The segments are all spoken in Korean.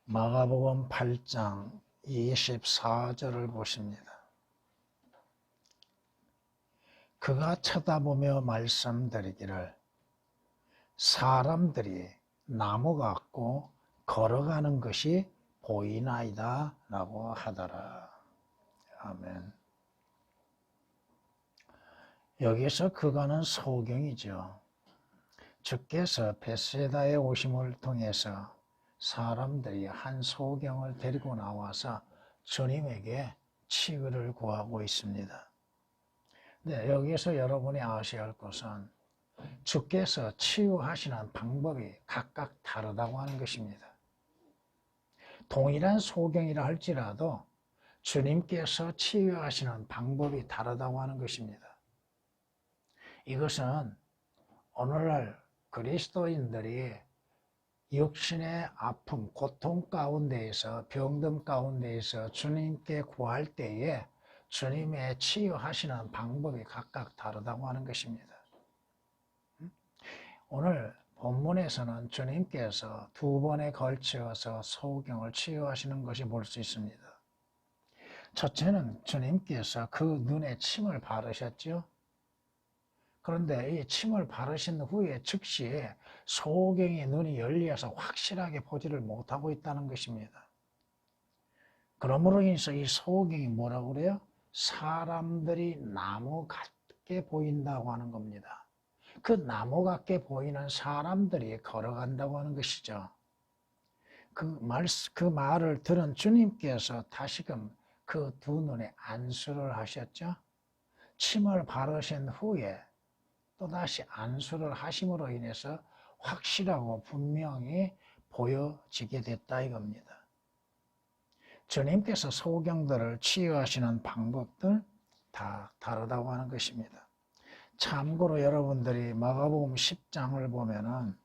마가복음 8장 24절을 보십니다. 그가 쳐다보며 말씀드리기를 사람들이 나무 같고 걸어가는 것이 보이나이다 라고 하더라. 아멘. 여기서 그가는 소경이죠. 주께서 벳세다에 오심을 통해서 사람들이 한 소경을 데리고 나와서 주님에게 치유를 구하고 있습니다. 네, 여기서 여러분이 아셔야 할 것은 주께서 치유하시는 방법이 각각 다르다고 하는 것입니다. 동일한 소경이라 할지라도 주님께서 치유하시는 방법이 다르다고 하는 것입니다. 이것은 오늘날 그리스도인들이 육신의 아픔, 고통 가운데에서 병듦 가운데에서 주님께 구할 때에 주님의 치유하시는 방법이 각각 다르다고 하는 것입니다. 오늘 본문에서는 주님께서 두 번에 걸쳐서 소경을 치유하시는 것이 볼 수 있습니다. 첫째는 주님께서 그 눈에 침을 바르셨죠. 그런데 이 침을 바르신 후에 즉시 소경의 눈이 열려서 확실하게 보지를 못하고 있다는 것입니다. 그러므로 인해서 이 소경이 뭐라고 그래요? 사람들이 나무 같게 보인다고 하는 겁니다. 그 나무 같게 보이는 사람들이 걸어간다고 하는 것이죠. 그 말을 들은 주님께서 다시금 그 두 눈에 안수를 하셨죠. 침을 바르신 후에 또다시 안수를 하심으로 인해서 확실하고 분명히 보여지게 됐다 이겁니다. 주님께서 소경들을 치유하시는 방법들 다 다르다고 하는 것입니다. 참고로 여러분들이 마가복음 10장을 보면은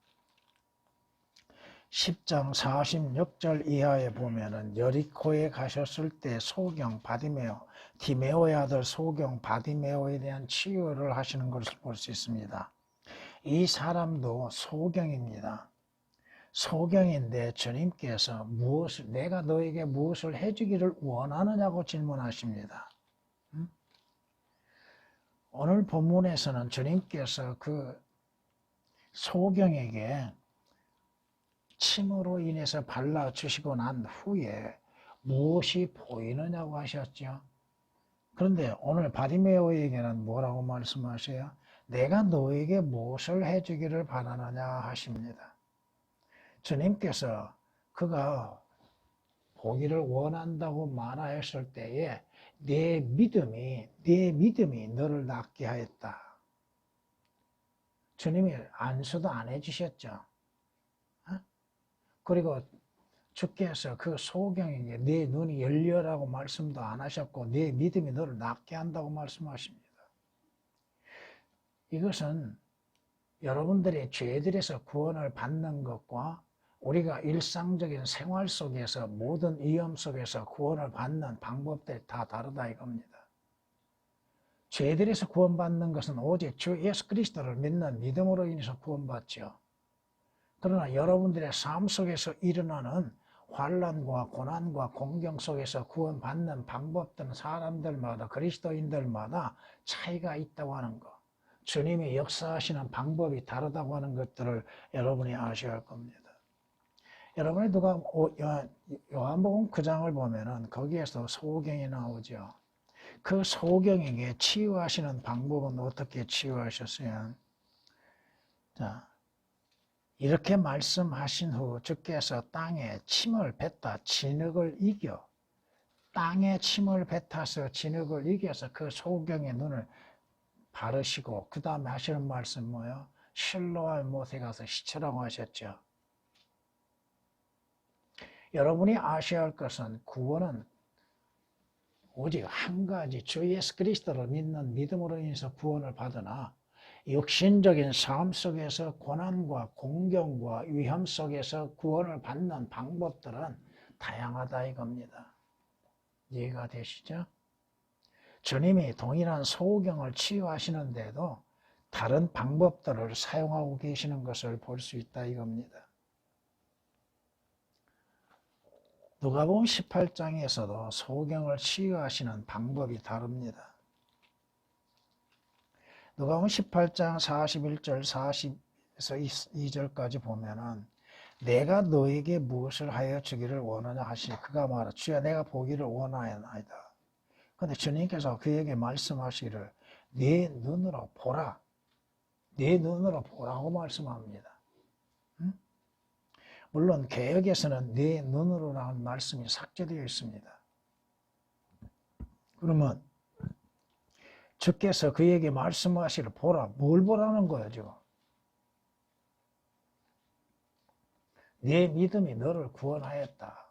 10장 46절 이하에 보면은 여리코에 가셨을 때 소경 바디메오, 디메오의 아들 소경 바디메오에 대한 치유를 하시는 것을 볼 수 있습니다. 이 사람도 소경입니다. 소경인데 주님께서 내가 너에게 무엇을 해주기를 원하느냐고 질문하십니다. 오늘 본문에서는 주님께서 그 소경에게 침으로 인해서 발라주시고 난 후에 무엇이 보이느냐고 하셨죠. 그런데 오늘 바디메오에게는 뭐라고 말씀하세요? 내가 너에게 무엇을 해주기를 바라느냐 하십니다. 주님께서 그가 보기를 원한다고 말하였을 때에 네 믿음이 너를 낫게 하였다. 주님이 안수도 안 해주셨죠. 그리고 주께서 그 소경에게 네 눈이 열려라고 말씀도 안 하셨고 네 믿음이 너를 낫게 한다고 말씀하십니다. 이것은 여러분들의 죄들에서 구원을 받는 것과 우리가 일상적인 생활 속에서 모든 위험 속에서 구원을 받는 방법들이 다 다르다 이겁니다. 죄들에서 구원받는 것은 오직 주 예수 그리스도를 믿는 믿음으로 인해서 구원받죠. 그러나 여러분들의 삶 속에서 일어나는 환난과 고난과 공경 속에서 구원받는 방법들은 사람들마다 그리스도인들마다 차이가 있다고 하는 것, 주님이 역사하시는 방법이 다르다고 하는 것들을 여러분이 아셔야 할 겁니다. 여러분이 누가 요한복음 9장을 보면은 거기에서 소경이 나오죠. 그 소경에게 치유하시는 방법은 어떻게 치유하셨어요? 자, 이렇게 말씀하신 후 주께서 땅에 침을 뱉다 진흙을 이겨 땅에 침을 뱉어서 진흙을 이겨서 그 소경의 눈을 바르시고 그 다음에 하시는 말씀 뭐예요? 실로암 못에 가서 씻으라고 하셨죠. 여러분이 아셔야 할 것은 구원은 오직 한 가지 주 예수 그리스도를 믿는 믿음으로 인해서 구원을 받으나 육신적인 삶 속에서 고난과 공경과 위험 속에서 구원을 받는 방법들은 다양하다 이겁니다. 이해가 되시죠? 주님이 동일한 소경을 치유하시는데도 다른 방법들을 사용하고 계시는 것을 볼 수 있다 이겁니다. 누가복음 18장에서도 소경을 치유하시는 방법이 다릅니다. 누가복음 18장 41절 40에서 2절까지 보면은 내가 너에게 무엇을 하여 주기를 원하냐 하시니 그가 말하 주여 내가 보기를 원하나이다. 근데 주님께서 그에게 말씀하시기를 네 눈으로 보라. 네 눈으로 보라고 말씀합니다. 물론 개역에서는 네 눈으로라는 말씀이 삭제되어 있습니다. 그러면 주께서 그에게 말씀하시기를 보라. 뭘 보라는 거죠? 네 믿음이 너를 구원하였다.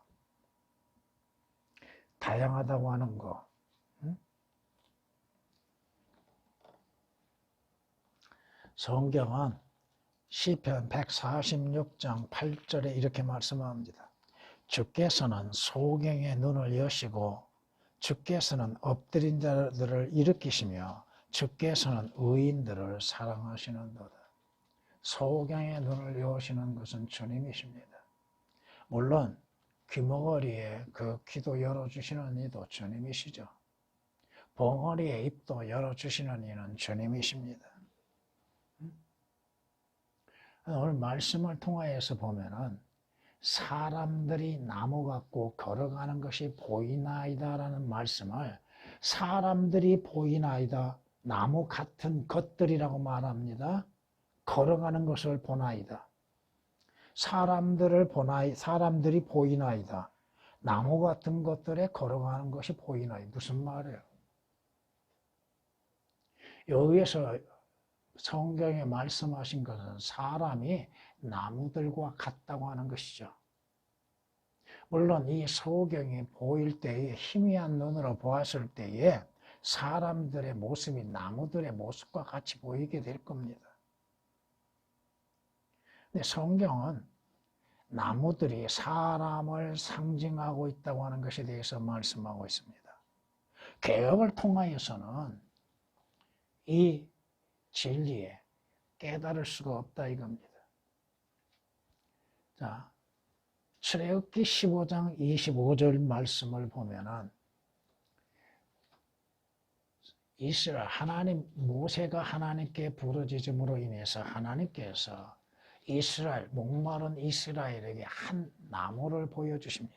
다양하다고 하는 거. 성경은 시편 146장 8절에 이렇게 말씀합니다. 주께서는 소경의 눈을 여시고 주께서는 엎드린 자들을 일으키시며 주께서는 의인들을 사랑하시는도다. 소경의 눈을 여시는 것은 주님이십니다. 물론 귀머거리에 그 귀도 열어주시는 이도 주님이시죠. 벙어리의 입도 열어주시는 이는 주님이십니다. 오늘 말씀을 통하여서 보면은 사람들이 나무 갖고 걸어가는 것이 보이나이다 라는 말씀을 사람들이 보이나이다, 나무 같은 것들이라고 말합니다. 걸어가는 것을 보나이다. 사람들이 보이나이다. 나무 같은 것들에 걸어가는 것이 보이나이다. 무슨 말이에요? 여기에서 성경에 말씀하신 것은 사람이 나무들과 같다고 하는 것이죠. 물론 이 소경이 보일 때에 희미한 눈으로 보았을 때에 사람들의 모습이 나무들의 모습과 같이 보이게 될 겁니다. 근데 성경은 나무들이 사람을 상징하고 있다고 하는 것에 대해서 말씀하고 있습니다. 개혁을 통하여서는 이 진리에 깨달을 수가 없다 이겁니다. 자, 출애굽기 15장 25절 말씀을 보면은 이스라엘 모세가 하나님께 부르짖음으로 인해서 하나님께서 목마른 이스라엘에게 한 나무를 보여주십니다.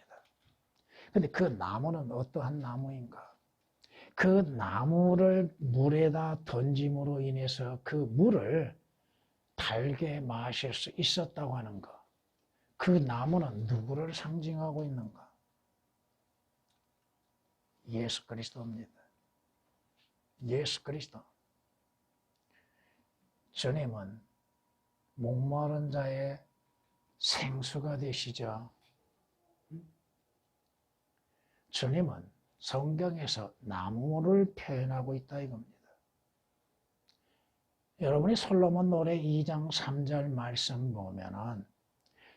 근데 그 나무는 어떠한 나무인가? 그 나무를 물에다 던짐으로 인해서 그 물을 달게 마실 수 있었다고 하는 것. 그 나무는 누구를 상징하고 있는가? 예수 그리스도입니다. 예수 그리스도. 주님은 목마른 자의 생수가 되시죠. 주님은 성경에서 나무를 표현하고 있다 이겁니다. 여러분이 솔로몬 노래 2장 3절 말씀 보면은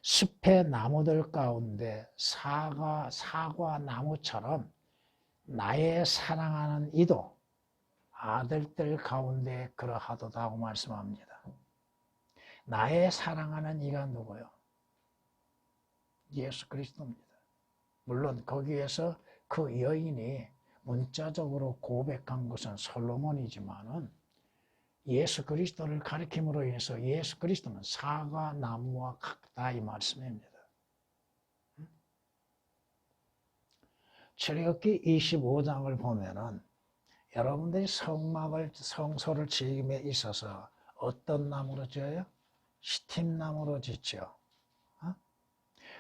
숲의 나무들 가운데 사과 나무처럼 나의 사랑하는 이도 아들들 가운데 그러하도다고 말씀합니다. 나의 사랑하는 이가 누구요? 예수 그리스도입니다. 물론 거기에서 그 여인이 문자적으로 고백한 것은 솔로몬이지만은 예수 그리스도를 가리킴으로 인해서 예수 그리스도는 사과 나무와 같다 이 말씀입니다. 출애굽기 25장을 보면은 여러분들이 성소를 지음에 있어서 어떤 나무로 지어요? 시팀나무로 짓죠.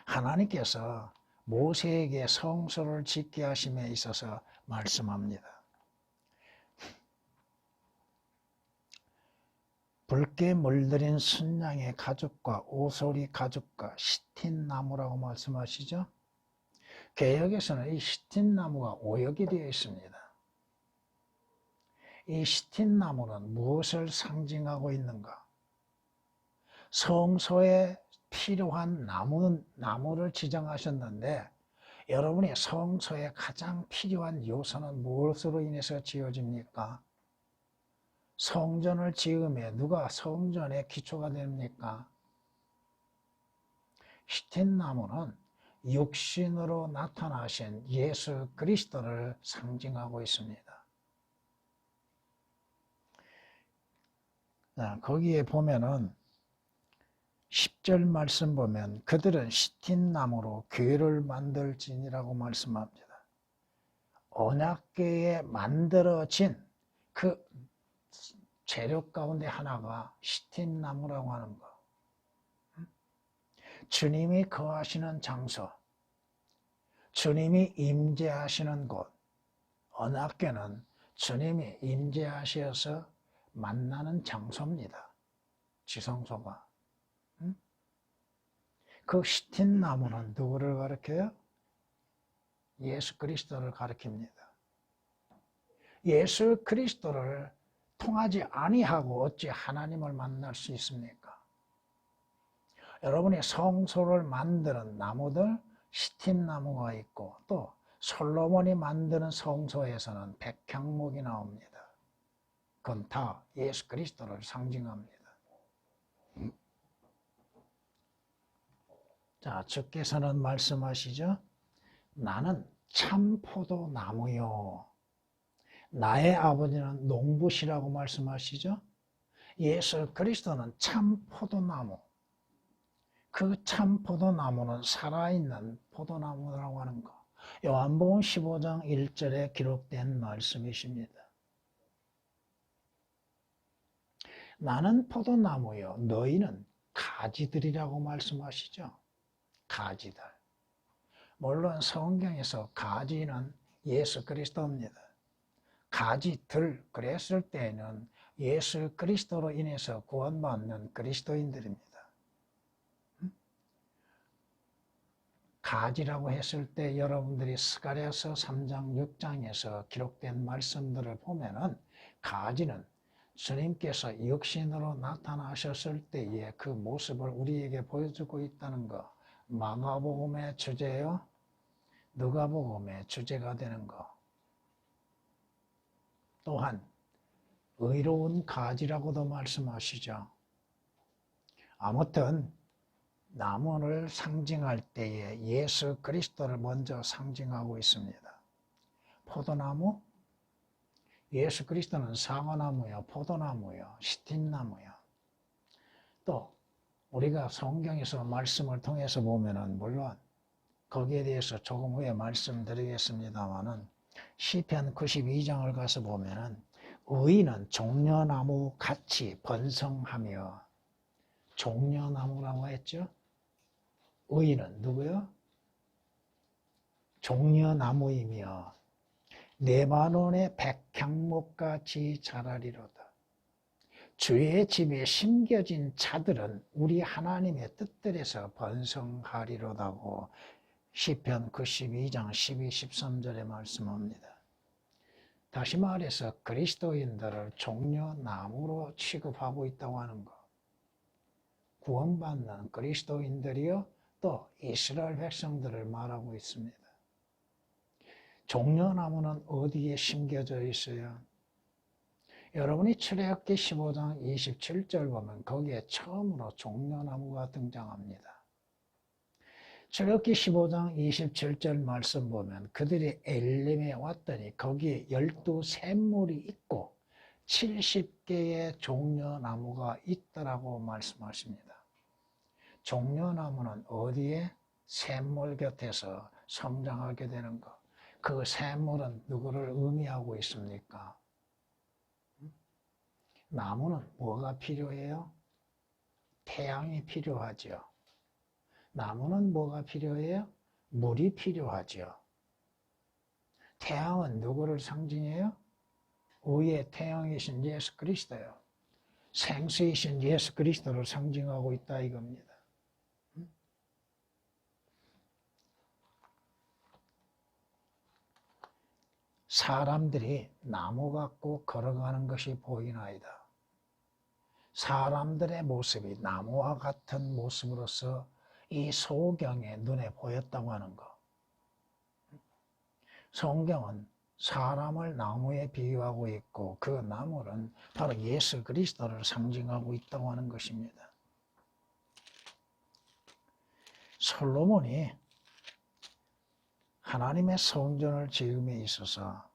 하나님께서 모세에게 성소를 짓게 하심에 있어서 말씀합니다. 붉게 물들인 순양의 가죽과 오소리 가죽과 시틴나무라고 말씀하시죠. 개역에서는 이 시틴나무가 오역이 되어 있습니다. 이 시틴나무는 무엇을 상징하고 있는가? 성소에 필요한 나무를 지정하셨는데 여러분이 성소에 가장 필요한 요소는 무엇으로 인해서 지어집니까? 성전을 지음에 누가 성전의 기초가 됩니까? 시틴나무는 육신으로 나타나신 예수 그리스도를 상징하고 있습니다. 자, 거기에 보면은 10절 말씀 보면 그들은 시틴나무로 궤를 만들지니라고 말씀합니다. 언약궤에 만들어진 그 재료 가운데 하나가 시틴나무라고 하는 거. 주님이 거하시는 장소, 주님이 임재하시는 곳, 언약궤는 주님이 임재하셔서 만나는 장소입니다. 지성소가. 그 시틴나무는 누구를 가리켜요? 예수 그리스도를 가리킵니다. 예수 그리스도를 통하지 아니하고 어찌 하나님을 만날 수 있습니까? 여러분이 성소를 만드는 나무들, 시틴나무가 있고 또 솔로몬이 만드는 성소에서는 백향목이 나옵니다. 그건 다 예수 그리스도를 상징합니다. 자, 주께서는 말씀하시죠. 나는 참포도나무요. 나의 아버지는 농부시라고 말씀하시죠. 예수 그리스도는 참포도나무. 그 참포도나무는 살아있는 포도나무라고 하는 거. 요한복음 15장 1절에 기록된 말씀이십니다. 나는 포도나무요. 너희는 가지들이라고 말씀하시죠. 가지들. 물론 성경에서 가지는 예수 그리스도입니다. 가지들 그랬을 때에는 예수 그리스도로 인해서 구원받는 그리스도인들입니다. 가지라고 했을 때 여러분들이 스가랴서 3장 6장에서 기록된 말씀들을 보면은 가지는 주님께서 육신으로 나타나셨을 때의 그 모습을 우리에게 보여주고 있다는 것. 마가복음의 주제요, 누가복음의 주제가 되는 것. 또한 의로운 가지라고도 말씀하시죠. 아무튼 나무를 상징할 때에 예수 그리스도를 먼저 상징하고 있습니다. 포도나무, 예수 그리스도는 사과나무요, 포도나무요, 시틴나무요. 또 우리가 성경에서 말씀을 통해서 보면은 물론 거기에 대해서 조금 후에 말씀드리겠습니다만은 시편 92장을 가서 보면은 의인은 종려나무 같이 번성하며, 종려나무라고 했죠. 의인은 누구요? 종려나무이며 레바논의 백향목같이 자라리로다. 주의 집에 심겨진 자들은 우리 하나님의 뜻들에서 번성하리로다고 시편 92장 12, 13절에 말씀합니다. 다시 말해서 그리스도인들을 종려나무로 취급하고 있다고 하는 것. 구원받는 그리스도인들이요, 또 이스라엘 백성들을 말하고 있습니다. 종려나무는 어디에 심겨져 있어요? 여러분이 출애굽기 15장 27절 보면 거기에 처음으로 종려나무가 등장합니다. 출애굽기 15장 27절 말씀 보면 그들이 엘림에 왔더니 거기에 12샘물이 있고 70개의 종려나무가 있더라고 말씀하십니다. 종려나무는 어디에? 샘물 곁에서 성장하게 되는 것. 그 샘물은 누구를 의미하고 있습니까? 나무는 뭐가 필요해요? 태양이 필요하죠. 나무는 뭐가 필요해요? 물이 필요하죠. 태양은 누구를 상징해요? 의의 태양이신 예수 그리스도요. 생수이신 예수 그리스도를 상징하고 있다 이겁니다. 사람들이 나무 갖고 걸어가는 것이 보이나이다. 사람들의 모습이 나무와 같은 모습으로서 이 소경의 눈에 보였다고 하는 것. 성경은 사람을 나무에 비유하고 있고 그 나무는 바로 예수 그리스도를 상징하고 있다고 하는 것입니다. 솔로몬이 하나님의 성전을 지음에 있어서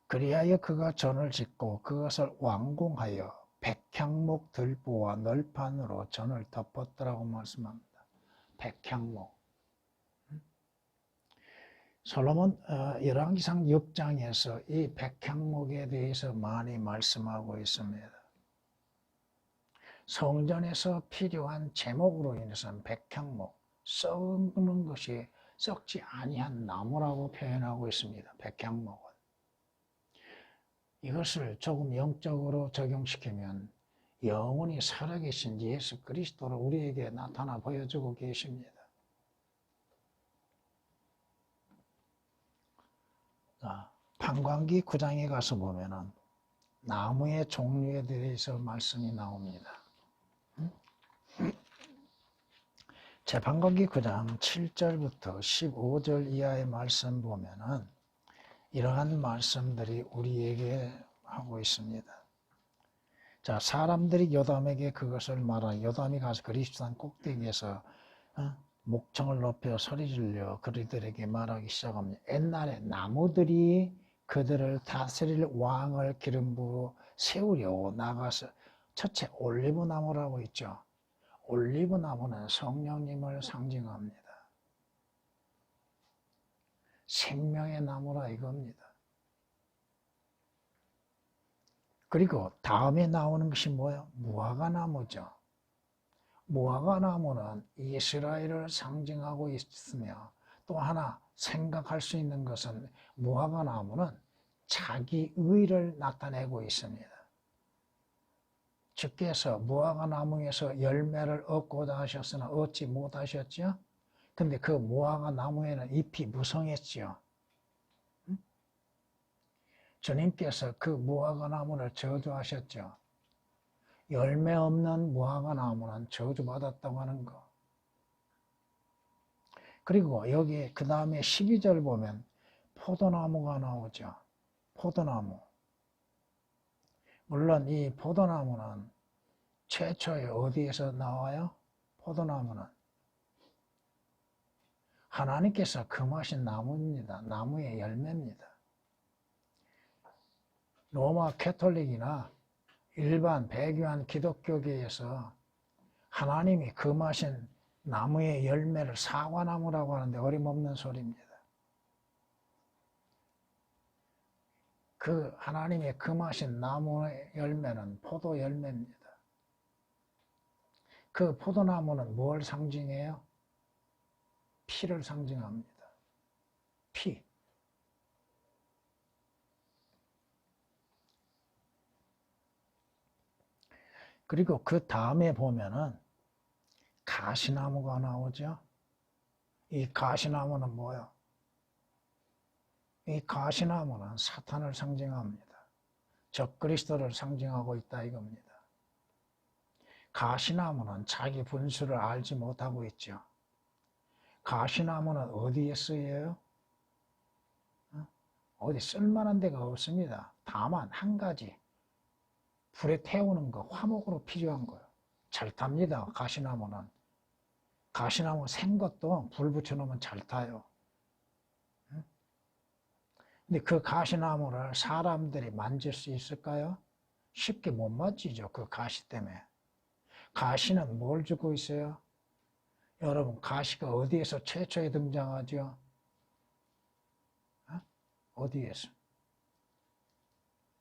그리하여 그가 전을 짓고 그것을 완공하여 백향목 들보와 널판으로 전을 덮었더라고 말씀합니다. 백향목. 솔로몬 열왕기상 6장에서 이 백향목에 대해서 많이 말씀하고 있습니다. 성전에서 필요한 제목으로 인해서는 백향목, 썩는 것이 썩지 아니한 나무라고 표현하고 있습니다. 백향목은. 이것을 조금 영적으로 적용시키면 영원히 살아계신 예수 그리스도를 우리에게 나타나 보여주고 계십니다. 판관기 9장에 가서 보면은 나무의 종류에 대해서 말씀이 나옵니다. 재판관기 9장 7절부터 15절 이하의 말씀 보면은 이러한 말씀들이 우리에게 하고 있습니다. 자, 사람들이 요담에게 그것을 말하 요담이 가서 그리스도산 꼭대기에서 목청을 높여 소리질러 그들에게 말하기 시작합니다. 옛날에 나무들이 그들을 다스릴 왕을 기름 부어 세우려고 나가서 첫째 올리브 나무라고 있죠. 올리브 나무는 성령님을 상징합니다. 생명의 나무라 이겁니다. 그리고 다음에 나오는 것이 뭐예요? 무화과 나무죠. 무화과 나무는 이스라엘을 상징하고 있으며 또 하나 생각할 수 있는 것은 무화과 나무는 자기 의를 나타내고 있습니다. 주께서 무화과 나무에서 열매를 얻고자 하셨으나 얻지 못하셨죠? 근데 그 무화과 나무에는 잎이 무성했죠. 주님께서 그 무화과 나무를 저주하셨죠. 열매 없는 무화과 나무는 저주받았다고 하는 거. 그리고 여기 그 다음에 12절 보면 포도나무가 나오죠. 포도나무. 물론 이 포도나무는 최초에 어디에서 나와요? 포도나무는 하나님께서 금하신 나무입니다. 나무의 열매입니다. 로마 캐톨릭이나 일반 배교한 기독교계에서 하나님이 금하신 나무의 열매를 사과나무라고 하는데 어림없는 소리입니다. 그 하나님의 금하신 나무의 열매는 포도 열매입니다. 그 포도나무는 뭘 상징해요? 피를 상징합니다. 피. 그리고 그 다음에 보면은 가시나무가 나오죠. 이 가시나무는 뭐예요? 이 가시나무는 사탄을 상징합니다. 적그리스도를 상징하고 있다 이겁니다. 가시나무는 자기 분수를 알지 못하고 있죠. 가시나무는 어디에 쓰여요? 어디 쓸만한 데가 없습니다. 다만 한 가지 불에 태우는 거, 화목으로 필요한 거예요. 잘 탑니다. 가시나무는. 가시나무 생 것도 불 붙여놓으면 잘 타요. 근데 그 가시나무를 사람들이 만질 수 있을까요? 쉽게 못 만지죠. 그 가시 때문에. 가시는 뭘 주고 있어요? 여러분, 가시가 어디에서 최초에 등장하죠? 어디에서?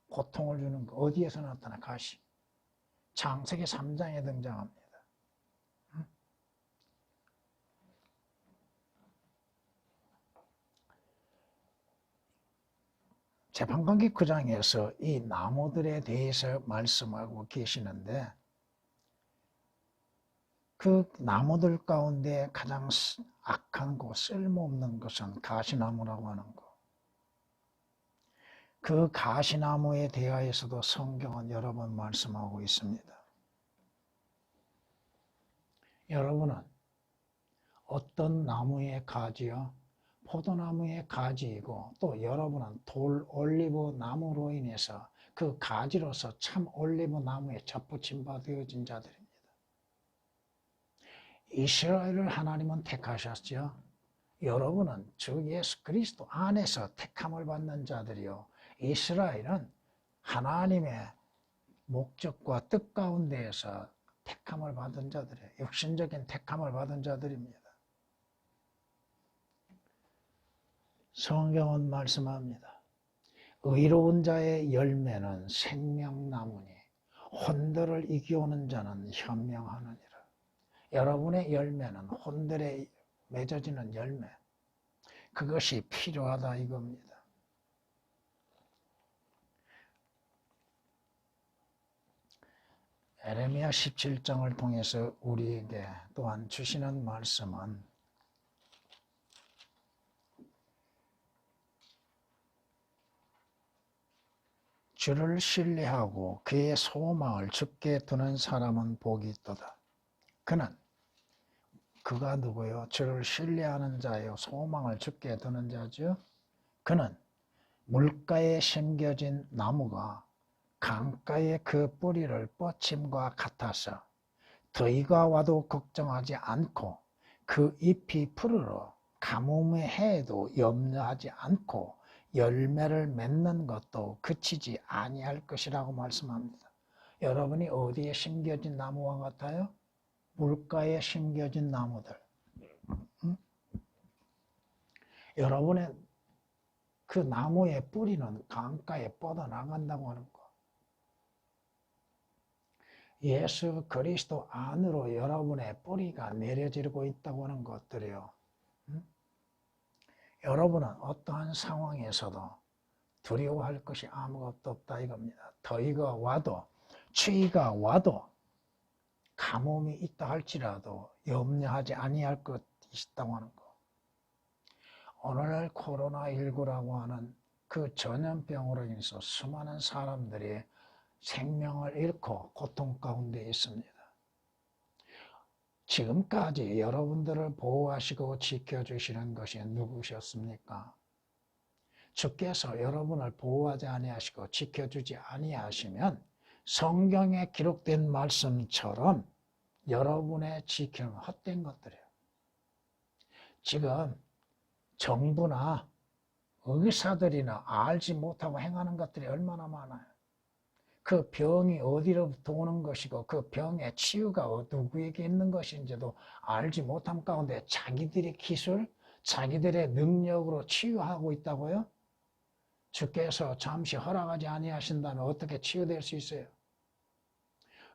고통을 주는 거. 어디에서 나타나? 가시. 창세기 3장에 등장합니다. 재판관기 9장에서 이 나무들에 대해서 말씀하고 계시는데 그 나무들 가운데 가장 악한 거, 쓸모없는 것은 가시나무라고 하는 거. 그 가시나무에 대하여서도 성경은 여러 번 말씀하고 있습니다. 여러분은 어떤 나무의 가지요? 포도나무의 가지이고 또 여러분은 돌 올리브 나무로 인해서 그 가지로서 참 올리브 나무에 접붙임 바 되어진 자들입니다. 이스라엘을 하나님은 택하셨죠. 여러분은 주 예수 그리스도 안에서 택함을 받는 자들이요. 이스라엘은 하나님의 목적과 뜻 가운데에서 택함을 받은 자들이에요. 육신적인 택함을 받은 자들입니다. 성경은 말씀합니다. 의로운 자의 열매는 생명나무니 혼들을 이기오는 자는 현명하느니라. 여러분의 열매는 혼들에 맺어지는 열매, 그것이 필요하다 이겁니다. 에레미야 17장을 통해서 우리에게 또한 주시는 말씀은 주를 신뢰하고 그의 소망을 주께 두는 사람은 복이 있도다. 그가 누구요? 주를 신뢰하는 자요, 소망을 주께 두는 자죠. 그는 물가에 심겨진 나무가 강가의 그 뿌리를 뻗침과 같아서 더위가 와도 걱정하지 않고 그 잎이 푸르러 가뭄의 해에도 염려하지 않고 열매를 맺는 것도 그치지 아니할 것이라고 말씀합니다. 여러분이 어디에 심겨진 나무와 같아요? 물가에 심겨진 나무들. 여러분의 그 나무의 뿌리는 강가에 뻗어나간다고 하는 거. 예수 그리스도 안으로 여러분의 뿌리가 내려지고 있다고 하는 것들이요. 여러분은 어떠한 상황에서도 두려워할 것이 아무것도 없다 이겁니다. 더위가 와도 추위가 와도 가뭄이 있다 할지라도 염려하지 아니할 것이 있다고 하는 거. 오늘날 코로나19라고 하는 그 전염병으로 인해서 수많은 사람들이 생명을 잃고 고통 가운데 있습니다. 지금까지 여러분들을 보호하시고 지켜주시는 것이 누구셨습니까? 주께서 여러분을 보호하지 아니하시고 지켜주지 아니하시면 성경에 기록된 말씀처럼 여러분의 지킴은 헛된 것들이에요. 지금 정부나 의사들이나 알지 못하고 행하는 것들이 얼마나 많아요. 그 병이 어디로부터 오는 것이고 그 병의 치유가 누구에게 있는 것인지도 알지 못함 가운데 자기들의 기술, 자기들의 능력으로 치유하고 있다고요? 주께서 잠시 허락하지 아니하신다면 어떻게 치유될 수 있어요?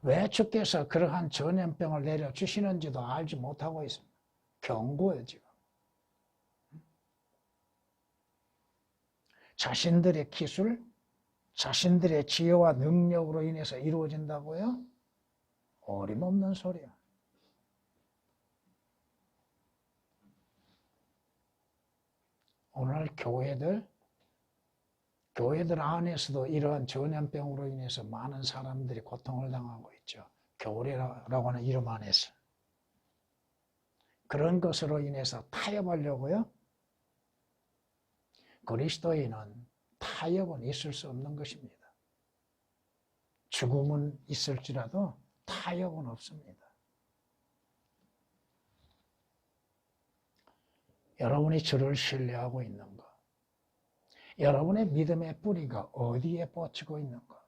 왜 주께서 그러한 전염병을 내려주시는지도 알지 못하고 있습니다. 경고예요, 지금. 자신들의 기술, 자신들의 지혜와 능력으로 인해서 이루어진다고요? 어림없는 소리야. 오늘 교회들 안에서도 이러한 전염병으로 인해서 많은 사람들이 고통을 당하고 있죠. 교회라고 하는 이름 안에서. 그런 것으로 인해서 타협하려고요? 그리스도인은 타협은 있을 수 없는 것입니다. 죽음은 있을지라도 타협은 없습니다. 여러분이 주를 신뢰하고 있는 것, 여러분의 믿음의 뿌리가 어디에 뻗치고 있는가,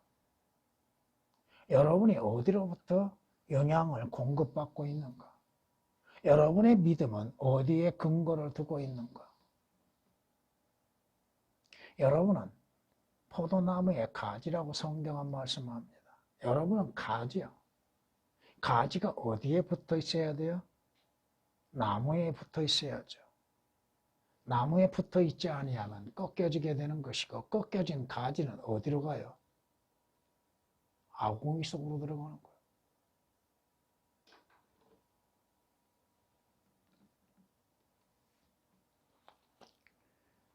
여러분이 어디로부터 영향을 공급받고 있는가, 여러분의 믿음은 어디에 근거를 두고 있는가. 여러분은 포도나무의 가지라고 성경은 말씀합니다. 여러분은 가지요. 가지가 어디에 붙어 있어야 돼요? 나무에 붙어 있어야죠. 나무에 붙어 있지 아니하면 꺾여지게 되는 것이고, 꺾여진 가지는 어디로 가요? 아궁이 속으로 들어가는 거예요.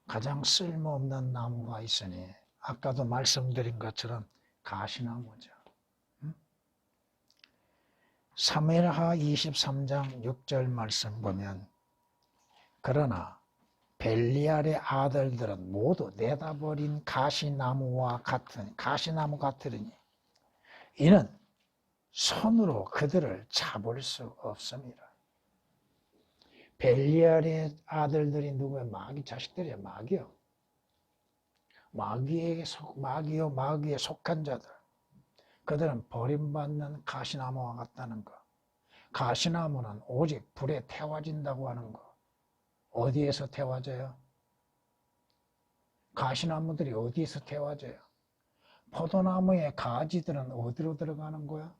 가장 쓸모없는 나무가 있으니 아까도 말씀드린 것처럼 가시나무죠. 사무엘하 23장 6절 말씀 보면 그러나 벨리알의 아들들은 모두 내다버린 가시나무 같으리니 이는 손으로 그들을 잡을 수 없습니다. 벨리알의 아들들이 누구예요? 마귀 자식들이에요. 마귀요. 마귀에 속한 자들. 그들은 버림받는 가시나무와 같다는 거. 가시나무는 오직 불에 태워진다고 하는 거. 어디에서 태워져요? 가시나무들이 어디에서 태워져요? 포도나무의 가지들은 어디로 들어가는 거야?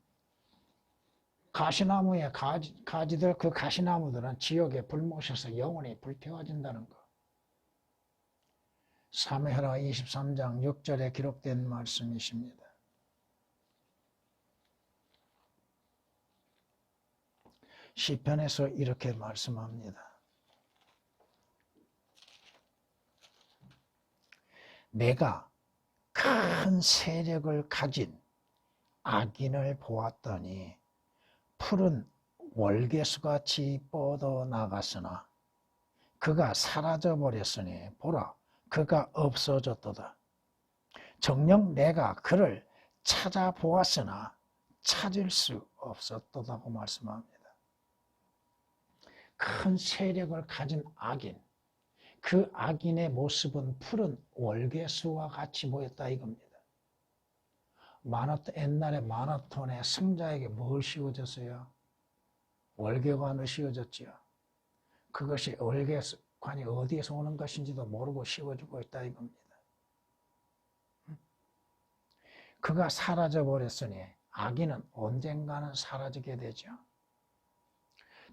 가시나무의 가지들, 그 가시나무들은 지옥에 불 모셔서 영원히 불태워진다는 거. 사무엘하 23장 6절에 기록된 말씀이십니다. 시편에서 이렇게 말씀합니다. 내가 큰 세력을 가진 악인을 보았더니 푸른 월계수같이 뻗어나갔으나 그가 사라져버렸으니 보라 그가 없어졌도다. 정녕 내가 그를 찾아보았으나 찾을 수 없었도다고 말씀합니다. 큰 세력을 가진 악인, 그 악인의 모습은 푸른 월계수와 같이 보였다 이겁니다. 옛날에 마라톤에 승자에게 뭘 씌워졌어요? 월계관을 씌워졌지요. 그것이 월계관이 어디에서 오는 것인지도 모르고 씌워주고 있다 이겁니다. 그가 사라져버렸으니 악인은 언젠가는 사라지게 되죠.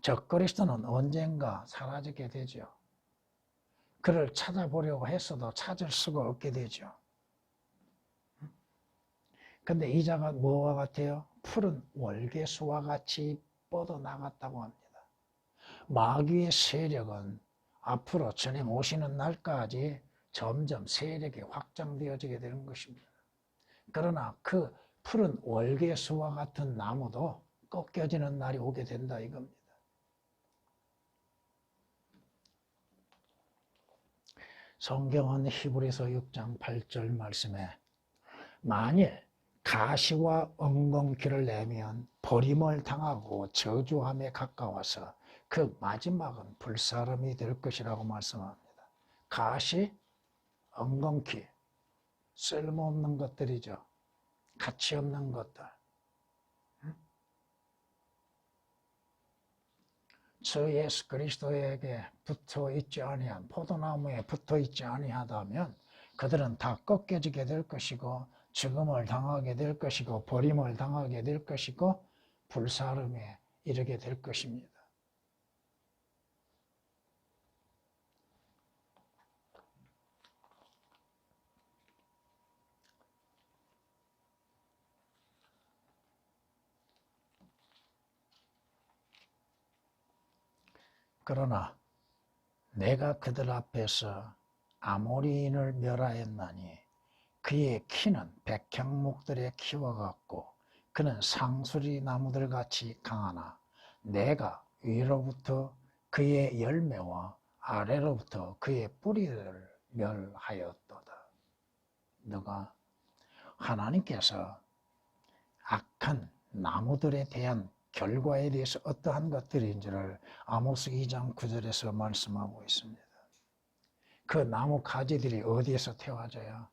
적그리스도는 언젠가 사라지게 되죠. 그를 찾아보려고 했어도 찾을 수가 없게 되죠. 근데 이 자가 뭐와 같아요? 푸른 월계수와 같이 뻗어나갔다고 합니다. 마귀의 세력은 앞으로 주님 오시는 날까지 점점 세력이 확장되어지게 되는 것입니다. 그러나 그 푸른 월계수와 같은 나무도 꺾여지는 날이 오게 된다 이겁니다. 성경은 히브리서 6장 8절 말씀에 만일 가시와 엉겅퀴를 내면 버림을 당하고 저주함에 가까워서 그 마지막은 불사름이 될 것이라고 말씀합니다. 가시, 엉겅퀴, 쓸모없는 것들이죠. 가치 없는 것들. 저 예수 그리스도에게 붙어있지 아니한 포도나무에 붙어있지 아니하다면 그들은 다 꺾여지게 될 것이고 죽음을 당하게 될 것이고 버림을 당하게 될 것이고 불사름에 이르게 될 것입니다. 그러나 내가 그들 앞에서 아모리인을 멸하였나니 그의 키는 백향목들의 키와 같고 그는 상수리 나무들 같이 강하나 내가 위로부터 그의 열매와 아래로부터 그의 뿌리를 멸하였도다. 너가 하나님께서 악한 나무들에 대한 결과에 대해서 어떠한 것들인지를 아모스 2장 9절에서 말씀하고 있습니다. 그 나무 가지들이 어디에서 태워져요?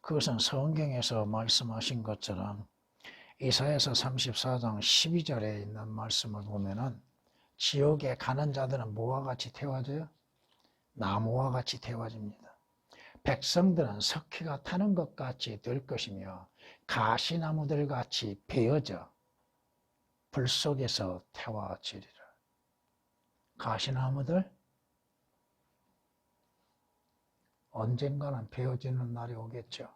그것은 성경에서 말씀하신 것처럼 이사야서 34장 12절에 있는 말씀을 보면은 지옥에 가는 자들은 뭐와 같이 태워져요? 나무와 같이 태워집니다. 백성들은 석회가 타는 것 같이 될 것이며 가시나무들 같이 베어져 불 속에서 태워지리라. 가시나무들 언젠가는 베어지는 날이 오겠죠.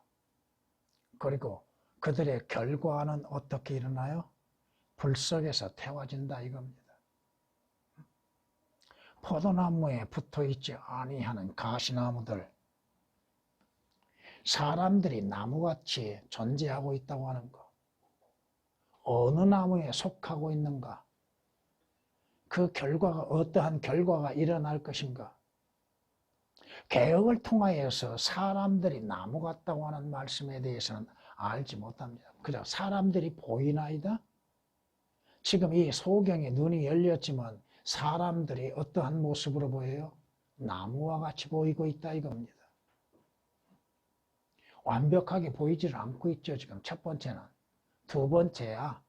그리고 그들의 결과는 어떻게 일어나요? 불 속에서 태워진다 이겁니다. 포도나무에 붙어있지 아니하는 가시나무들, 사람들이 나무같이 존재하고 있다고 하는 것, 어느 나무에 속하고 있는가, 그 결과가 어떠한 결과가 일어날 것인가. 개혁을 통하여서 사람들이 나무 같다고 하는 말씀에 대해서는 알지 못합니다. 그저 사람들이 보이나이다? 지금 이 소경의 눈이 열렸지만 사람들이 어떠한 모습으로 보여요? 나무와 같이 보이고 있다 이겁니다. 완벽하게 보이지를 않고 있죠. 지금 첫 번째는. 두 번째야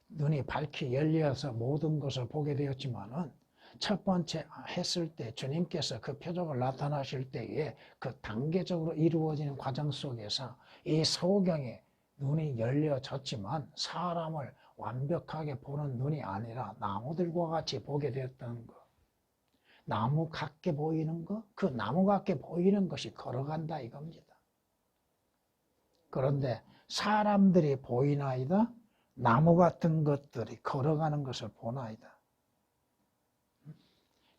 눈이 밝히 열려서 모든 것을 보게 되었지만은 첫 번째 했을 때 주님께서 그 표적을 나타나실 때에 그 단계적으로 이루어지는 과정 속에서 이 소경의 눈이 열려졌지만 사람을 완벽하게 보는 눈이 아니라 나무들과 같이 보게 되었다는 것. 나무 같게 보이는 것, 그 나무 같게 보이는 것이 걸어간다 이겁니다. 그런데 사람들이 보이나이다? 나무 같은 것들이 걸어가는 것을 보나이다.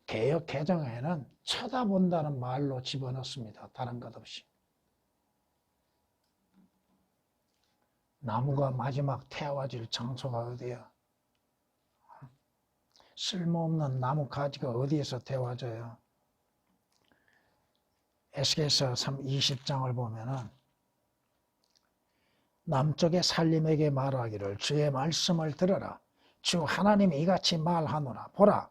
개역 개정에는 쳐다본다는 말로 집어넣습니다. 다른 것 없이. 나무가 마지막 태워질 장소가 어디야? 쓸모없는 나무 가지가 어디에서 태워져요? 에스겔서 20장을 보면은 남쪽의 살림에게 말하기를 주의 말씀을 들어라. 주 하나님이 이같이 말하노라. 보라,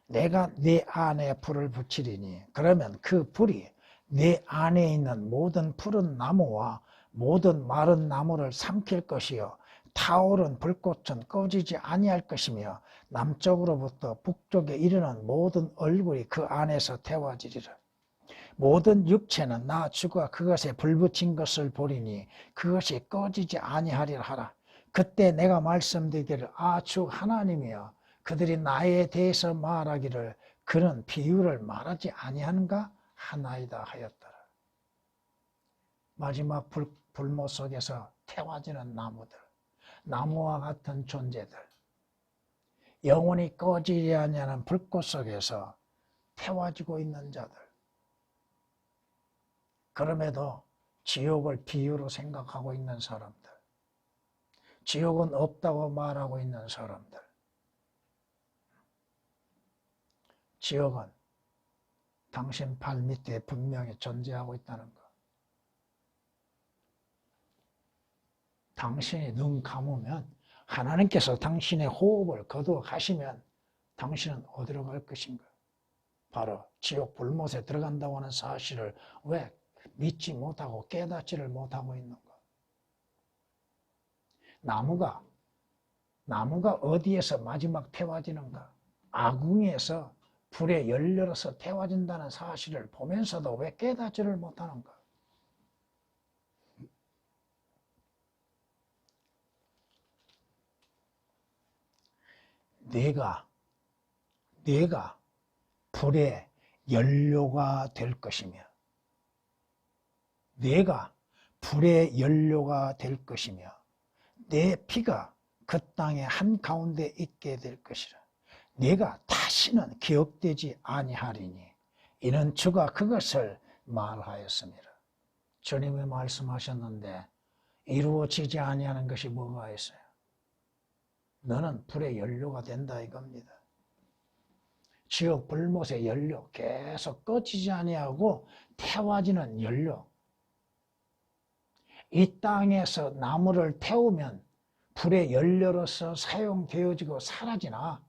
내가 네 안에 불을 붙이리니 그러면 그 불이 네 안에 있는 모든 푸른 나무와 모든 마른 나무를 삼킬 것이요 타오른 불꽃은 꺼지지 아니할 것이며 남쪽으로부터 북쪽에 이르는 모든 얼굴이 그 안에서 태워지리라. 모든 육체는 나 주가 그것에 불붙인 것을 보리니 그것이 꺼지지 아니하리라 하라. 그때 내가 말씀드리기를 주 하나님이여 그들이 나에 대해서 말하기를 그는 비유를 말하지 아니하는가 하나이다 하였더라. 마지막 불모 속에서 태워지는 나무들, 나무와 같은 존재들, 영원히 꺼지지 아니하는 불꽃 속에서 태워지고 있는 자들, 그럼에도 지옥을 비유로 생각하고 있는 사람들, 지옥은 없다고 말하고 있는 사람들, 지옥은 당신 발 밑에 분명히 존재하고 있다는 것. 당신이 눈 감으면 하나님께서 당신의 호흡을 거두어 가시면 당신은 어디로 갈 것인가? 바로 지옥 불못에 들어간다고 하는 사실을 왜 믿지 못하고 깨닫지를 못하고 있는 것. 나무가 어디에서 마지막 태워지는가? 아궁이에서 불에 열려서 태워진다는 사실을 보면서도 왜 깨닫지를 못하는가? 내가 불의 연료가 될 것이며 내가 불의 연료가 될 것이며 내 피가 그 땅의 한가운데 있게 될 것이라. 내가 다시는 기억되지 아니하리니 이는 주가 그것을 말하였습니다. 주님이 말씀하셨는데 이루어지지 아니하는 것이 뭐가 있어요? 너는 불의 연료가 된다 이겁니다. 지옥 불못의 연료, 계속 꺼지지 아니하고 태워지는 연료. 이 땅에서 나무를 태우면 불의 연료로서 사용되어지고 사라지나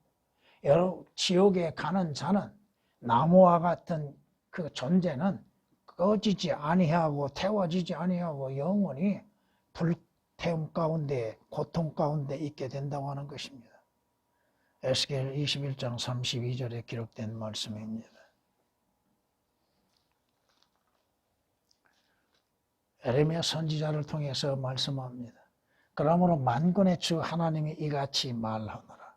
지옥에 가는 자는 나무와 같은 그 존재는 꺼지지 아니하고 태워지지 아니하고 영원히 불태움 가운데 고통 가운데 있게 된다고 하는 것입니다. 에스겔 21장 32절에 기록된 말씀입니다. 에레미야 선지자를 통해서 말씀합니다. 그러므로 만군의 주 하나님이 이같이 말하노라.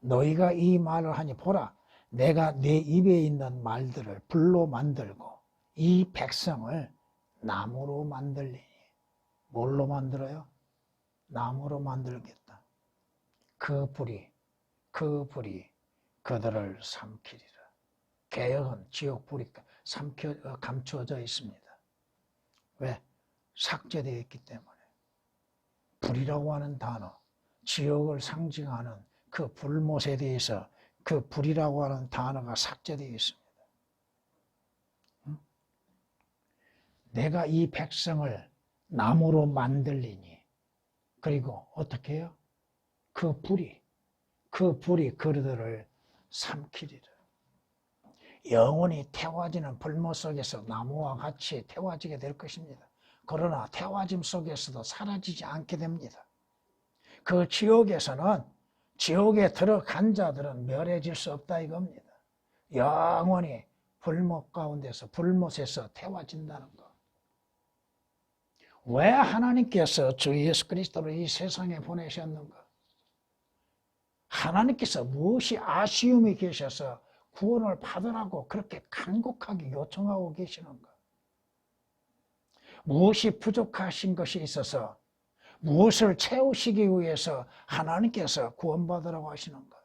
너희가 이 말을 하니 보라, 내가 내 입에 있는 말들을 불로 만들고 이 백성을 나무로 만들리니. 뭘로 만들어요? 나무로 만들겠다. 그 불이 그들을 삼키리라. 개역은 지옥 불이 감추어져 있습니다. 왜? 삭제되어 있기 때문에. 불이라고 하는 단어, 지옥을 상징하는 그 불못에 대해서 그 불이라고 하는 단어가 삭제되어 있습니다. 내가 이 백성을 나무로 만들리니. 그리고 어떻게 해요? 그 불이 그들을 삼키리라. 영원히 태워지는 불모 속에서 나무와 같이 태워지게 될 것입니다. 그러나 태워짐 속에서도 사라지지 않게 됩니다. 그 지옥에서는 지옥에 들어간 자들은 멸해질 수 없다 이겁니다. 영원히 불못 가운데서 불못에서 태워진다는 것. 왜 하나님께서 주 예수 그리스도를 이 세상에 보내셨는가? 하나님께서 무엇이 아쉬움이 계셔서 구원을 받으라고 그렇게 간곡하게 요청하고 계시는가? 무엇이 부족하신 것이 있어서 무엇을 채우시기 위해서 하나님께서 구원받으라고 하시는가?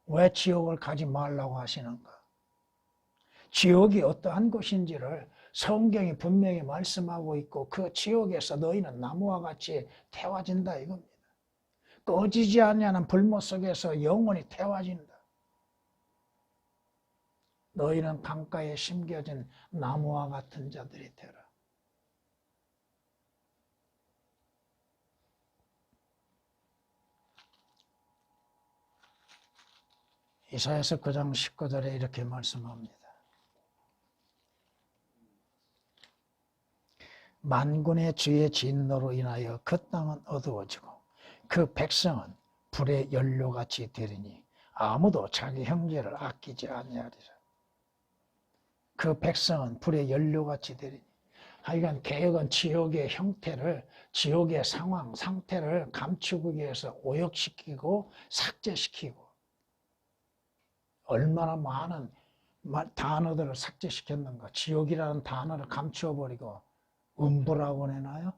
왜 지옥을 가지 말라고 하시는가? 지옥이 어떠한 곳인지를 성경이 분명히 말씀하고 있고 그 지옥에서 너희는 나무와 같이 태워진다 이겁니다. 꺼지지 않냐는 불못 속에서 영원히 태워진다. 너희는 강가에 심겨진 나무와 같은 자들이 되라. 이사야서 9장 19절에 이렇게 말씀합니다. 만군의 주의 진노로 인하여 그 땅은 어두워지고 그 백성은 불의 연료같이 되리니 아무도 자기 형제를 아끼지 아니하리라. 그 백성은 불의 연료같이 되리니 하여간 개혁은 지옥의 형태를 지옥의 상황, 상태를 감추기 위해서 오역시키고 삭제시키고 얼마나 많은 단어들을 삭제시켰는가. 지옥이라는 단어를 감추어버리고 음부라고 내나요?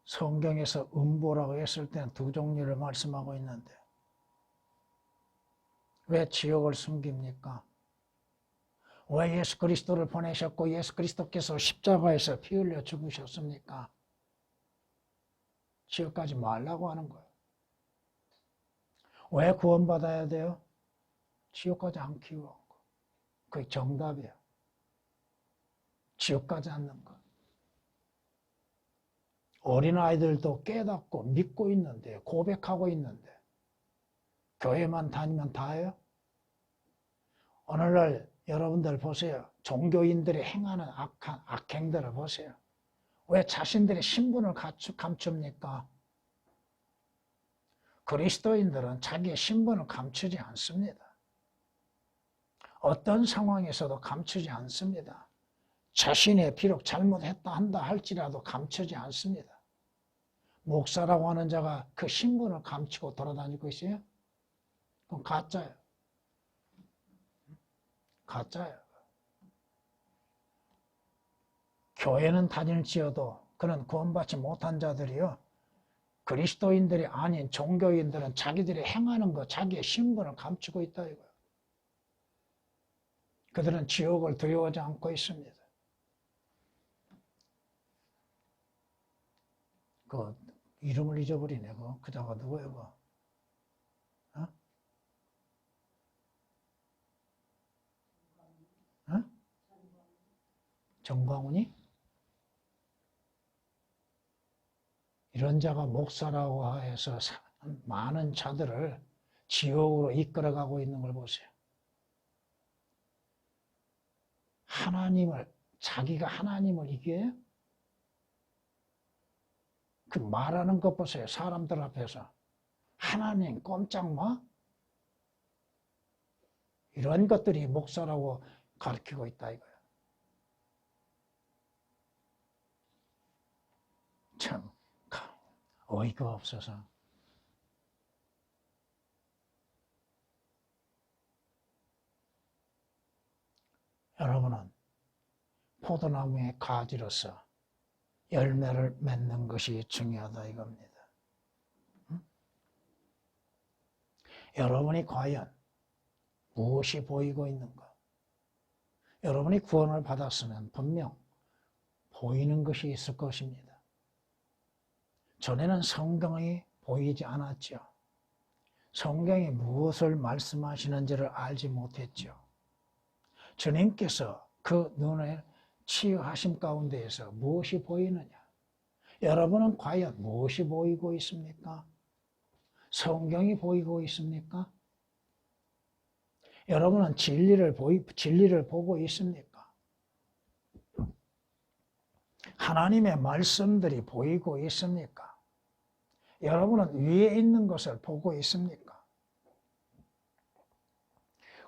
성경에서 음부라고 했을 때는 두 종류를 말씀하고 있는데 왜 지옥을 숨깁니까? 왜 예수 그리스도를 보내셨고 예수 그리스도께서 십자가에서 피 흘려 죽으셨습니까? 지옥 가지 말라고 하는 거예요. 왜 구원받아야 돼요? 지옥 가지 않기 위한 거. 그게 정답이에요. 지옥 가지 않는 것. 어린아이들도 깨닫고 믿고 있는데 고백하고 있는데 교회만 다니면 다예요? 오늘날 여러분들 보세요. 종교인들이 행하는 악행들을 보세요. 왜 자신들의 신분을 감춥니까? 그리스도인들은 자기의 신분을 감추지 않습니다. 어떤 상황에서도 감추지 않습니다. 자신이 비록 잘못했다 한다 할지라도 감추지 않습니다. 목사라고 하는 자가 그 신분을 감추고 돌아다니고 있어요? 그건 가짜예요. 가짜예요. 교회는 다닐지어도 그는 구원받지 못한 자들이요. 그리스도인들이 아닌 종교인들은 자기들이 행하는 것, 자기의 신분을 감추고 있다 이거예요. 그들은 지옥을 두려워하지 않고 있습니다. 그 이름을 잊어버리네. 그 자가 누구예요? 어? 어? 정광훈이? 이런 자가 목사라고 해서 많은 자들을 지옥으로 이끌어가고 있는 걸 보세요. 자기가 하나님을 이겨요? 그 말하는 것 보세요. 사람들 앞에서. 하나님 꼼짝 마? 이런 것들이 목사라고 가르치고 있다 이거예요. 참 어이가 없어서. 여러분은 포도나무의 가지로서 열매를 맺는 것이 중요하다 이겁니다. 응? 여러분이 과연 무엇이 보이고 있는가? 여러분이 구원을 받았으면 분명 보이는 것이 있을 것입니다. 전에는 성경이 보이지 않았죠. 성경이 무엇을 말씀하시는지를 알지 못했죠. 주님께서 그 눈을 치유하심 가운데에서 무엇이 보이느냐? 여러분은 과연 무엇이 보이고 있습니까? 성경이 보이고 있습니까? 여러분은 진리를 보고 있습니까? 하나님의 말씀들이 보이고 있습니까? 여러분은 위에 있는 것을 보고 있습니까?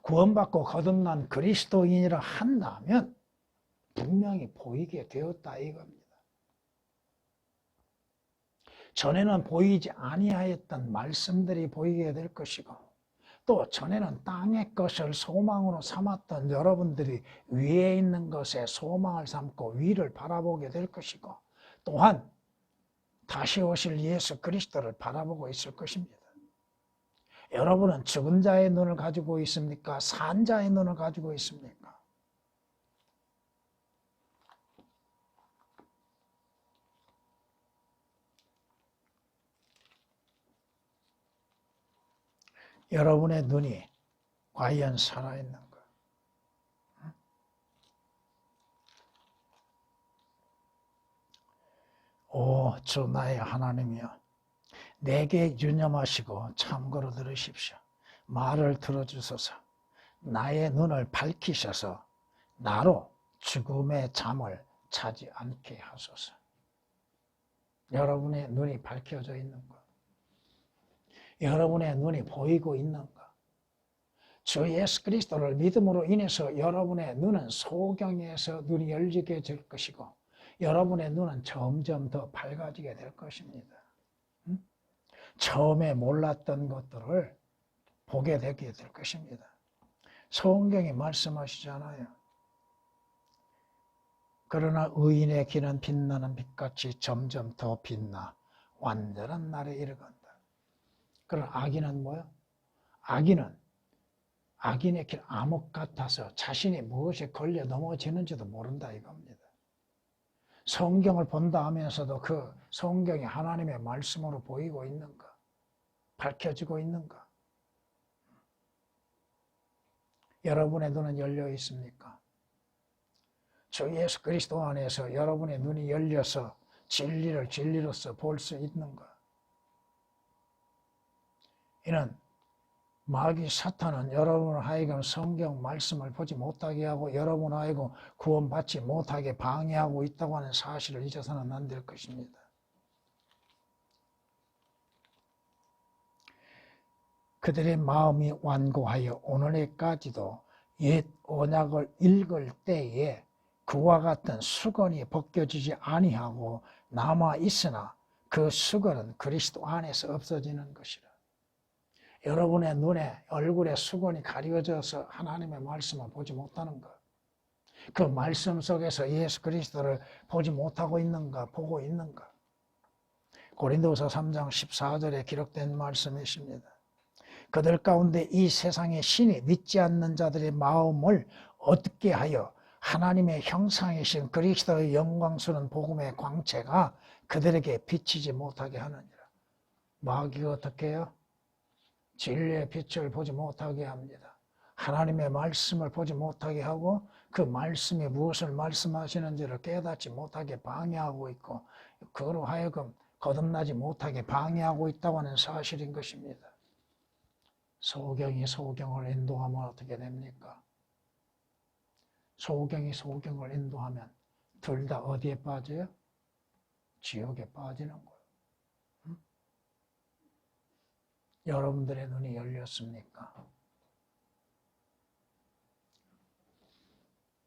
구원받고 거듭난 그리스도인이라 한다면 분명히 보이게 되었다 이겁니다. 전에는 보이지 아니하였던 말씀들이 보이게 될 것이고, 또 전에는 땅의 것을 소망으로 삼았던 여러분들이 위에 있는 것에 소망을 삼고 위를 바라보게 될 것이고, 또한 다시 오실 예수 그리스도를 바라보고 있을 것입니다. 여러분은 죽은 자의 눈을 가지고 있습니까? 산 자의 눈을 가지고 있습니까? 여러분의 눈이 과연 살아있는가? 오, 주 나의 하나님이여, 내게 유념하시고 참고로 들으십시오. 말을 들어주소서. 나의 눈을 밝히셔서 나로 죽음의 잠을 자지 않게 하소서. 여러분의 눈이 밝혀져 있는가? 여러분의 눈이 보이고 있는가? 주 예수 그리스도를 믿음으로 인해서 여러분의 눈은 소경에서 눈이 열리게 될 것이고, 여러분의 눈은 점점 더 밝아지게 될 것입니다. 처음에 몰랐던 것들을 보게 되게 될 것입니다. 성경이 말씀하시잖아요. 그러나 의인의 길은 빛나는 빛같이 점점 더 빛나 완전한 날에 이르간다. 그러나 악인은 뭐요? 악인의 길 암흑 같아서 자신이 무엇에 걸려 넘어지는지도 모른다 이겁니다. 성경을 본다 하면서도 그 성경이 하나님의 말씀으로 보이고 있는가? 밝혀지고 있는가? 여러분의 눈은 열려 있습니까? 주 예수 그리스도 안에서 여러분의 눈이 열려서 진리를 진리로서 볼 수 있는가? 이는 마귀 사탄은 여러분을 하여금 성경 말씀을 보지 못하게 하고 여러분을 하여금 구원받지 못하게 방해하고 있다고 하는 사실을 잊어서는 안 될 것입니다. 그들의 마음이 완고하여 오늘까지도 옛 언약을 읽을 때에 그와 같은 수건이 벗겨지지 아니하고 남아있으나 그 수건은 그리스도 안에서 없어지는 것이라. 여러분의 눈에 얼굴에 수건이 가려져서 하나님의 말씀을 보지 못하는 것, 그 말씀 속에서 예수 그리스도를 보지 못하고 있는가, 보고 있는가? 고린도서 3장 14절에 기록된 말씀이십니다. 그들 가운데 이 세상의 신이 믿지 않는 자들의 마음을 어둡게 하여 하나님의 형상이신 그리스도의 영광스러운 복음의 광채가 그들에게 비치지 못하게 하느니라. 마귀가 어떻게 해요? 진리의 빛을 보지 못하게 합니다. 하나님의 말씀을 보지 못하게 하고 그 말씀이 무엇을 말씀하시는지를 깨닫지 못하게 방해하고 있고, 그로 하여금 거듭나지 못하게 방해하고 있다고 하는 사실인 것입니다. 소경이 소경을 인도하면 어떻게 됩니까? 소경이 소경을 인도하면 둘 다 어디에 빠져요? 지옥에 빠지는 거예요. 여러분들의 눈이 열렸습니까?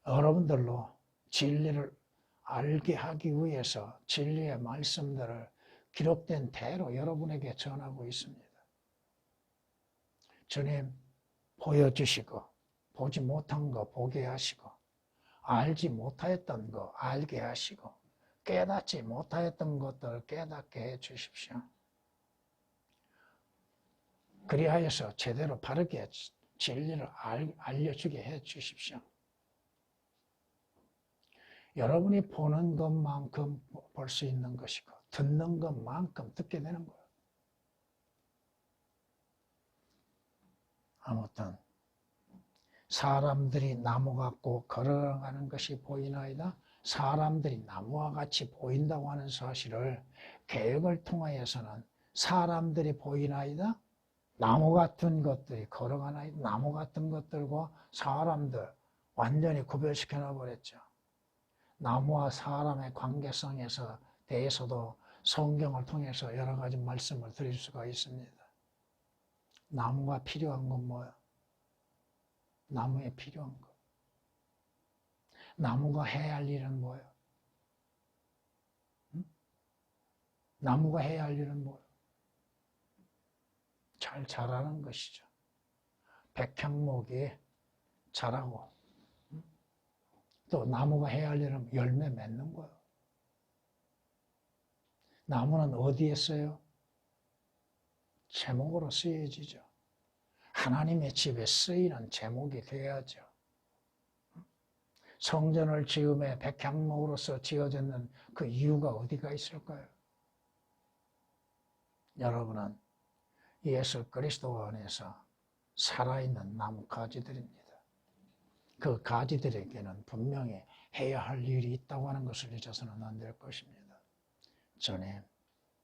여러분들로 진리를 알게 하기 위해서 진리의 말씀들을 기록된 대로 여러분에게 전하고 있습니다. 주님, 보여주시고 보지 못한 거 보게 하시고 알지 못하였던 거 알게 하시고 깨닫지 못하였던 것들을 깨닫게 해 주십시오. 그리하여서 제대로 바르게 진리를 알려주게 해 주십시오. 여러분이 보는 것만큼 볼 수 있는 것이고 듣는 것만큼 듣게 되는 거예요. 아무튼 사람들이 나무 같고 걸어가는 것이 보이나이다. 사람들이 나무와 같이 보인다고 하는 사실을 개혁을 통하여서는 사람들이 보이나이다. 나무 같은 것들이 걸어가나이다. 나무 같은 것들과 사람들 완전히 구별시켜 놔버렸죠. 나무와 사람의 관계성에서 대해서도 성경을 통해서 여러 가지 말씀을 드릴 수가 있습니다. 나무가 필요한 건 뭐야? 나무에 필요한 거. 나무가 해야 할 일은 뭐야? 응? 나무가 해야 할 일은 뭐야? 잘 자라는 것이죠. 백향목이 자라고, 응? 또 나무가 해야 할 일은 열매 맺는 거야. 나무는 어디에 써요? 제목으로 쓰여지죠. 하나님의 집에 쓰이는 제목이 되어야죠. 성전을 지음에 백향목으로서 지어졌는 그 이유가 어디가 있을까요? 여러분은 예수 그리스도 안에서 살아있는 나무 가지들입니다. 그 가지들에게는 분명히 해야 할 일이 있다고 하는 것을 잊어서는 안 될 것입니다. 전에